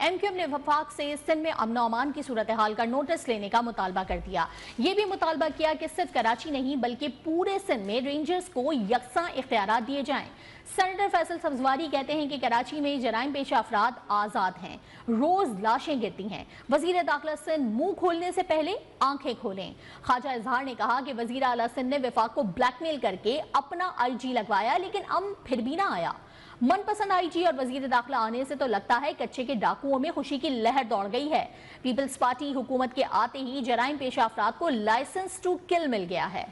M Q M نے وفاق سے سندھ میں امن و امان کی صورتحال کا نوٹس لینے کا مطالبہ کر دیا۔ یہ بھی مطالبہ کیا کہ صرف کراچی نہیں بلکہ پورے سندھ میں رینجرز کو یکساں اختیارات دیے جائیں۔ سینیٹر فیصل سبزواری کہتے ہیں کہ کراچی میں جرائم پیشہ افراد آزاد ہیں، روز لاشیں گرتی ہیں۔ وزیر داخلہ سندھ منہ کھولنے سے پہلے آنکھیں کھولیں۔ خواجہ اظہار نے کہا کہ وزیر اعلیٰ سندھ نے وفاق کو بلیک میل کر کے اپنا آئی جی لگوایا لیکن امن پھر بھی نہ آیا۔ من پسند آئی جی اور وزیر داخلہ آنے سے تو لگتا ہے کچے کے ڈاکوؤں میں خوشی کی لہر دوڑ گئی ہے۔ پیپلز پارٹی حکومت کے آتے ہی جرائم پیشہ افراد کو لائسنس ٹو کل مل گیا ہے۔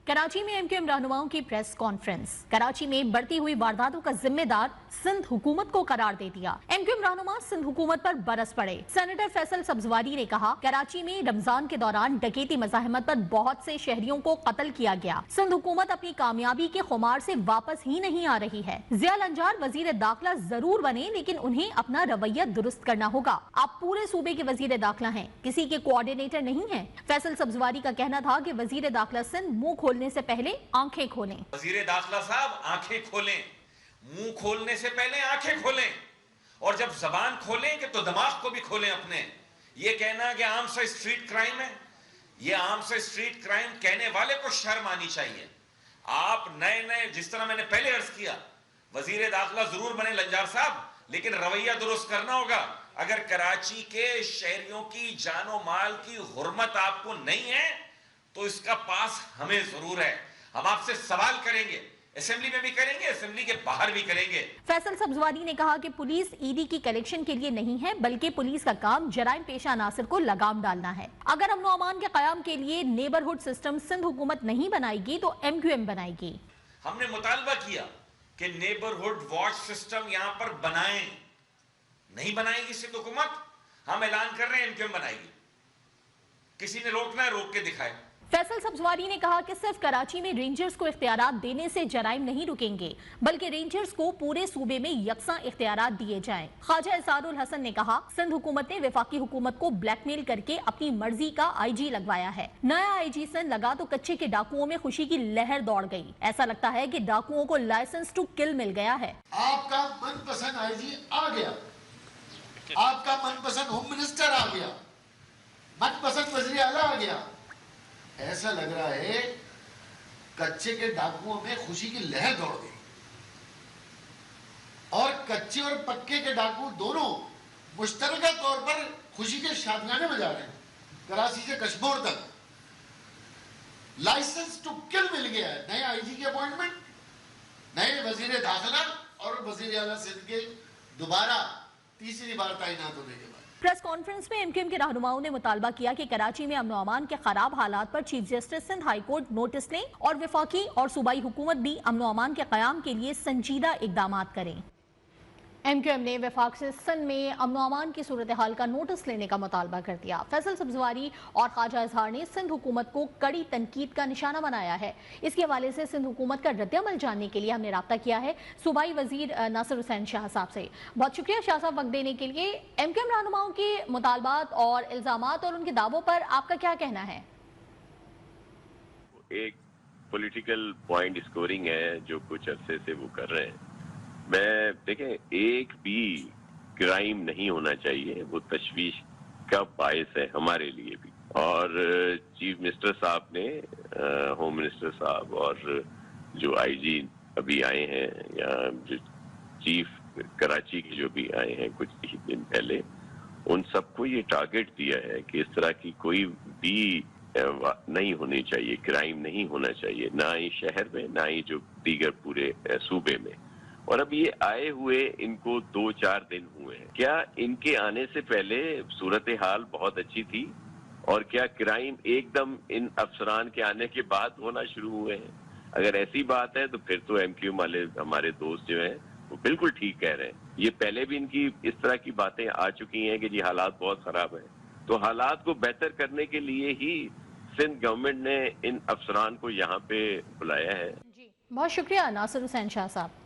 کراچی میں ایم کیو ایم رہنماؤں کی پریس کانفرنس۔ کراچی میں بڑھتی ہوئی وارداتوں کا ذمہ دار سندھ حکومت کو قرار دے دیا۔ ایم کیو ایم رہنما سندھ حکومت پر برس پڑے۔ سینیٹر فیصل سبزواری نے کہا کراچی میں رمضان کے دوران ڈکیتی مزاحمت پر بہت سے شہریوں کو قتل کیا گیا۔ سندھ حکومت اپنی کامیابی کے خمار سے واپس ہی نہیں آ رہی ہے۔ ضیاء الانجار وزیر داخلہ ضرور بنے لیکن انہیں اپنا رویہ درست کرنا ہوگا۔ آپ پورے صوبے کے وزیر داخلہ ہیں، کسی کے کوآرڈینیٹر نہیں ہیں۔ فیصل سبزواری کا کہنا تھا کہ وزیر داخلہ سندھ منہ کھولنے سے پہلے آنکھیں کھولیں۔ وزیر داخلہ صاحب آنکھیں کھولیں، منہ کھولنے سے پہلے آنکھیں کھولیں، اور جب زبان کھولیں کہ تو دماغ کو بھی کھولیں اپنے۔ یہ کہنا کہ عام سا اسٹریٹ کرائم ہے، یہ عام سا اسٹریٹ کرائم کہنے والے کو شرم آنی چاہیے۔ آپ نئے جس طرح میں نے پہلے عرض کیا وزیر داخلہ ضرور بنے لنجار صاحب لیکن رویہ درست کرنا ہوگا۔ اگر کراچی کے شہریوں کی جان و مال کی حرمت آپ کو نہیں ہے تو اس کا پاس ہمیں ضرور ہے۔ ہم آپ سے سوال کریں گے، اسمبلی میں بھی کریں گے، اسمبلی کے باہر بھی کریں گے۔ فیصل سبزواری نے کہا کہ پولیس ای ڈی کی کلیکشن کے لیے نہیں ہے بلکہ پولیس کا کام جرائم پیشہ عناصر کو لگام ڈالنا ہے۔ اگر امن و امان کے قیام کے لیے نیبرہڈ سسٹم سندھ حکومت نہیں بنائے گی تو ایم کیو ایم بنائے گی۔ ہم نے مطالبہ کیا کہ نیبرہڈ واچ سسٹم یہاں پر بنائیں، نہیں بنائے گی سندھ حکومت، ہم اعلان کر رہے ہیں ایم کیو ایم بنائے گی۔ کسی نے روکنا ہے روک کے دکھائے۔ فیصل سبزواری نے کہا کہ صرف کراچی میں رینجرز کو اختیارات دینے سے جرائم نہیں رکیں گے بلکہ رینجرز کو پورے صوبے میں یکساں اختیارات دیے جائیں۔ خواجہ اسرار الحسن نے کہا سندھ حکومت نے وفاقی حکومت کو بلیک میل کر کے اپنی مرضی کا آئی جی لگوایا ہے۔ نیا آئی جی سندھ لگا تو کچے کے ڈاکوؤں میں خوشی کی لہر دوڑ گئی۔ ایسا لگتا ہے کہ ڈاکوؤں کو لائسنس ٹو کل مل گیا ہے۔ آپ کا من پسند آئی جی آ گیا، آپ کا من پسند ہوم منسٹر آ گیا، من پسند وزیر اعلیٰ آ گیا۔ ایسا لگ رہا ہے کچے کے ڈاکوؤں میں خوشی کی لہر دوڑ گئی، اور کچے اور پکے کے ڈاکو دونوں مشترکہ طور پر خوشی کے شادیانے بجا رہے ہیں۔ کراچی سے کشمور تک لائسنس ٹو کل مل گیا ہے۔ نئے آئی جی کی اپوائنٹمنٹ، نئے وزیر داخلہ اور وزیر اعلیٰ سندھ کے دوبارہ تیسری بار تعینات ہونے کے بعد۔ پریس کانفرنس میں ایم کیو ایم کے رہنماؤں نے مطالبہ کیا کہ کراچی میں امن و امان کے خراب حالات پر chief justice Sindh high court notice لیں اور وفاقی اور صوبائی حکومت بھی امن و امان کے قیام کے لیے سنجیدہ اقدامات کریں۔ ایم کیو ایم نے وفاق سے سندھ میں امن و امان کی صورتحال کا نوٹس لینے کا مطالبہ کر دیا۔ فیصل سبزواری اور خواجہ اظہار نے سندھ حکومت کو کڑی تنقید کا نشانہ بنایا ہے۔ اس کے حوالے سے سندھ حکومت کا رد عمل جاننے کے لیے ہم نے رابطہ کیا ہے صوبائی وزیر ناصر حسین شاہ صاحب سے۔ بہت شکریہ شاہ صاحب وقت دینے کے لیے۔ ایم کیو ایم رہنماؤں کے مطالبات اور الزامات اور ان کے دعووں پر آپ کا کیا کہنا ہے؟ ایک پولیٹیکل پوائنٹ اسکورنگ ہے جو کچھ عرصے سے وہ کر رہے ہیں۔ میں دیکھیں ایک بھی کرائم نہیں ہونا چاہیے، وہ تشویش کا باعث ہے ہمارے لیے بھی۔ اور چیف منسٹر صاحب نے ہوم منسٹر صاحب اور جو آئی جی ابھی آئے ہیں یا جو چیف کراچی کے جو بھی آئے ہیں کچھ ہی دن پہلے، ان سب کو یہ ٹارگٹ دیا ہے کہ اس طرح کی کوئی بھی نہیں ہونی چاہیے، کرائم نہیں ہونا چاہیے، نہ ہی شہر میں نہ ہی جو دیگر پورے صوبے میں۔ اور اب یہ آئے ہوئے ان کو 2-4 دن ہوئے ہیں۔ کیا ان کے آنے سے پہلے صورتحال بہت اچھی تھی؟ اور کیا کرائم ایک دم ان افسران کے آنے کے بعد ہونا شروع ہوئے ہیں؟ اگر ایسی بات ہے تو پھر تو ایم کیو والے ہمارے دوست جو ہیں وہ بالکل ٹھیک کہہ رہے ہیں۔ یہ پہلے بھی ان کی اس طرح کی باتیں آ چکی ہیں کہ جی حالات بہت خراب ہیں، تو حالات کو بہتر کرنے کے لیے ہی سندھ گورنمنٹ نے ان افسران کو یہاں پہ بلایا ہے۔ جی بہت شکریہ ناصر حسین شاہ صاحب۔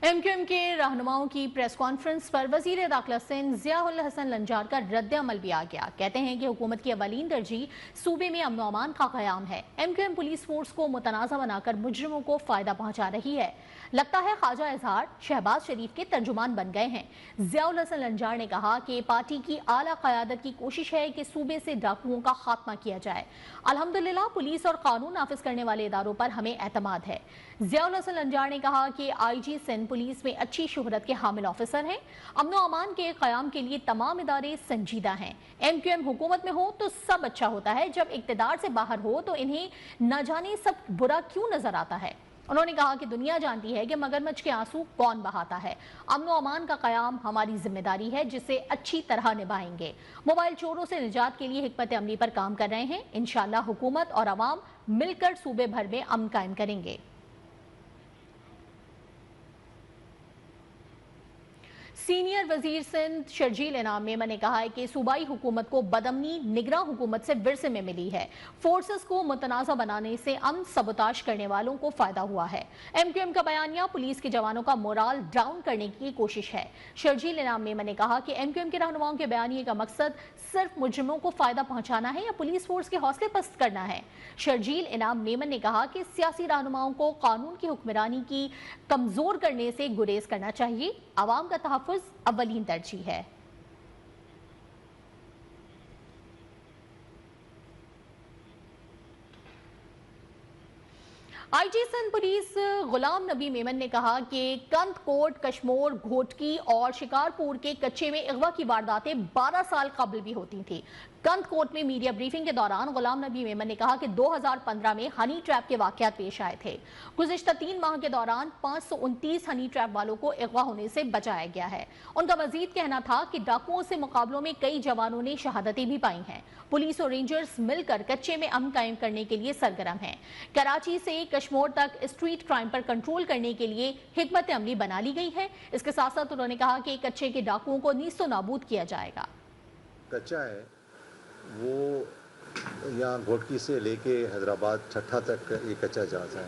ایم کیو ایم کے رہنماؤں کی پریس کانفرنس پر وزیر داخلہ سندھ ضیاء الحسن لنجار کا رد عمل بھی آ گیا. کہتے ہیں کہ حکومت کی اولین ترجیح صوبے میں امن و امان کا قیام ہے. ایم کیو ایم پولیس فورس کو متنازع بنا کر مجرموں کو فائدہ پہنچا رہی ہے. لگتا ہے خواجہ اظہار شہباز شریف کے ترجمان بن گئے ہیں. ضیاء الحسن لنجار نے کہا کہ پارٹی کی اعلیٰ قیادت کی کوشش ہے کہ صوبے سے ڈاکوؤں کا خاتمہ کیا جائے. الحمدللہ پولیس اور قانون نافذ کرنے والے اداروں پر ہمیں اعتماد ہے. ضیاء الحسن لنجار نے کہا کہ آئی جی سندھ پولیس میں اچھی شہرت کے حامل آفیسر ہیں. امن و امان کے قیام کے لیے تمام ادارے سنجیدہ ہیں. ایم کیو ایم حکومت میں ہو تو سب اچھا ہوتا ہے, جب اقتدار سے باہر ہو تو انہیں نہ جانے سب برا کیوں نظر آتا ہے. انہوں نے کہا کہ دنیا جانتی ہے کہ مگرمچھ کے آنسو کون بہاتا ہے. امن و امان کا قیام ہماری ذمہ داری ہے جسے اچھی طرح نبھائیں گے. موبائل چوروں سے نجات کے لیے حکمت عملی پر کام کر رہے ہیں. انشاءاللہ حکومت اور عوام مل کر صوبے بھر میں امن قائم کریں گے. سینئر وزیر سندھ شرجیل انعام میمن نے کہا ہے کہ صوبائی حکومت کو بدامنی نگراں حکومت سے ورثے میں ملی ہے. فورسز کو متنازع بنانے سے امن سبوتاژ کرنے والوں کو فائدہ ہوا ہے. ایم کیو ایم کا بیانیہ پولیس کے جوانوں کا مورال ڈاؤن کرنے کی کوشش ہے. شرجیل انعام میمن نے کہا کہ ایم کیو ایم کے رہنماؤں کے بیانیے کا مقصد صرف مجرموں کو فائدہ پہنچانا ہے یا پولیس فورس کے حوصلے پست کرنا ہے. شرجیل انعام میمن نے کہا کہ سیاسی رہنماؤں کو قانون کی حکمرانی کی کمزور کرنے سے گریز کرنا چاہیے. عوام کا تحفظ اولین ترجیح ہے. آئی جی سندھ پولیس غلام نبی میمن نے کہا کہ کند کوٹ, کشمور, گھوٹکی اور شکارپور کے کچے میں اغوا کی وارداتیں 12 سال قبل بھی ہوتی تھیں. کند کوٹ میں میڈیا بریفنگ کے دوران غلام نبی میمن نے کہا کہ 2015 میں ہنی ٹریپ کے واقعات پیش آئے تھے. گزشتہ 3 ماہ کے دوران 529 ہنی ٹریپ والوں کو اغوا ہونے سے بچایا گیا ہے. ان کا مزید کہنا تھا کہ ڈاکوؤں سے مقابلوں میں کئی جوانوں نے شہادتیں بھی پائی ہیں. پولیس اور رینجرز مل کر کچے میں امن قائم کرنے کے لیے سرگرم ہیں. کراچی سے کشمور تک اسٹریٹ کرائم پر کنٹرول کرنے کے لیے حکمت عملی بنا لی گئی ہے. اس کے ساتھ ساتھ انہوں نے کہا کہ کچے کے ڈاکوؤں کو نیست و نابود کیا جائے گا. کچا ہے وہ یہاں گھوٹکی سے لے کے حیدرآباد ٹھٹھا تک یہ کچا جہاز ہے.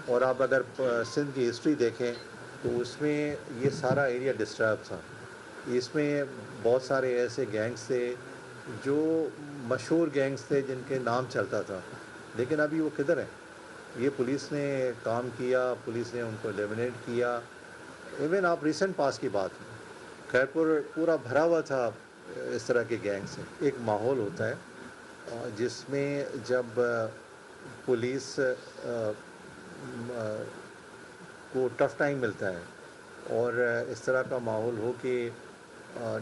اور آپ اگر سندھ کی ہسٹری دیکھیں تو اس میں یہ سارا ایریا ڈسٹرب تھا. اس میں بہت سارے ایسے گینگز تھے جو مشہور گینگز تھے جن کے نام چلتا تھا, لیکن ابھی وہ کدھر ہیں؟ یہ پولیس نے کام کیا, پولیس نے ان کو ایلیمنیٹ کیا. ایون آپ ریسنٹ پاس کی بات کریں, خیرپور پورا بھرا ہوا تھا اس طرح کے گینگ سے. ایک ماحول ہوتا ہے جس میں جب پولیس کو ٹف ٹائم ملتا ہے اور اس طرح کا ماحول ہو کہ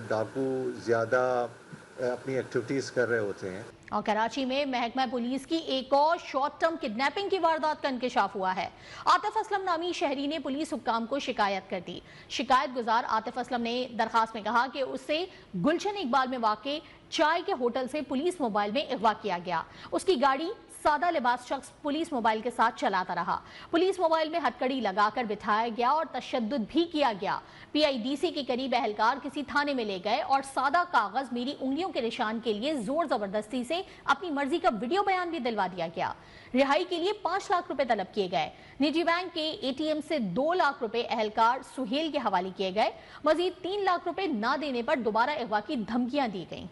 ڈاکو زیادہ اپنی ایکٹیویٹیز کر رہے ہوتے ہیں. اور کراچی میں محکمہ پولیس کی ایک اور شارٹ ٹرم کڈنیپنگ کی واردات کا انکشاف ہوا ہے. عاطف اسلم نامی شہری نے پولیس حکام کو شکایت کر دی. شکایت گزار عاطف اسلم نے درخواست میں کہا کہ اسے گلشن اقبال میں واقع چائے کے ہوٹل سے پولیس موبائل میں اغوا کیا گیا. اس کی گاڑی سادہ لباس شخص پولیس موبائل کے ساتھ چلاتا رہا. پولیس موبائل میں ہتھکڑی لگا کر بٹھایا گیا اور تشدد بھی کیا گیا. پی آئی ڈی سی کے قریب اہلکار کسی تھانے میں لے گئے اور سادہ کاغذ میری انگلیوں کے نشان کے لیے زور زبردستی سے اپنی مرضی کا ویڈیو بیان بھی دلوا دیا گیا. رہائی کے لیے 5 لاکھ روپے طلب کیے گئے. نجی بینک کے اے ٹی ایم سے 2 لاکھ روپے اہلکار سہیل کے حوالے کیے گئے. مزید 3 لاکھ روپے نہ دینے پر دوبارہ اغوا کی دھمکیاں دی گئیں.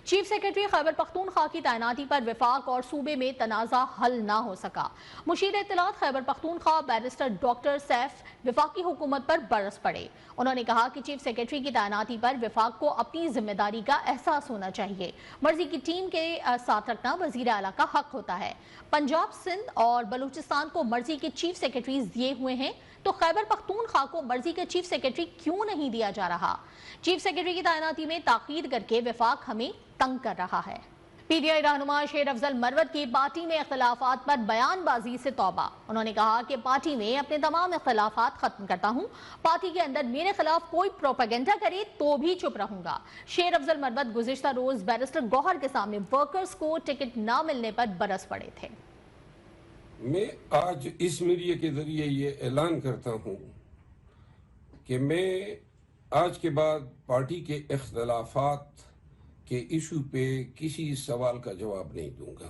چیف سیکرٹری خیبر پختونخوا کی تعیناتی پر وفاق اور صوبے میں تنازع حل نہ ہو سکا. مشیر اطلاعات Khyber Pakhtunkhwa barrister doctor safe وفاقی حکومت پر برس پڑے. انہوں نے کہا کہ چیف سیکرٹری کی تعیناتی پر وفاق کو اپنی ذمہ داری کا احساس ہونا چاہیے. مرضی کی ٹیم کے ساتھ رکھنا وزیر اعلیٰ کا حق ہوتا ہے. پنجاب, سندھ اور بلوچستان کو مرضی کے چیف سیکرٹریز دیے ہوئے ہیں تو خیبر پختونخوا کو مرضی کے چیف سیکرٹری کیوں نہیں دیا جا رہا؟ چیف سیکرٹری کی تعیناتی میں تاخیر کر کے وفاق ہمیں تنگ کر رہا ہے. پی ٹی آئی رہنما شیر افضل مروت کی پارٹی میں اختلافات پر بیان بازی سے توبہ. انہوں نے کہا کہ پارٹی میں اپنے تمام اختلافات ختم کرتا ہوں. پارٹی کے اندر میرے خلاف کوئی پروپیگنڈا کرے تو بھی چپ رہوں گا. شیر افضل مروت گزشتہ روز بیرسٹر گوہر کے سامنے ورکرز کو ٹکٹ نہ ملنے پر برس پڑے تھے. میں آج اس میڈیا کے ذریعے یہ اعلان کرتا ہوں کہ میں آج کے بعد پارٹی کے اختلافات کے ایشو پہ کسی سوال کا جواب نہیں دوں گا.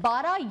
12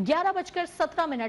11:17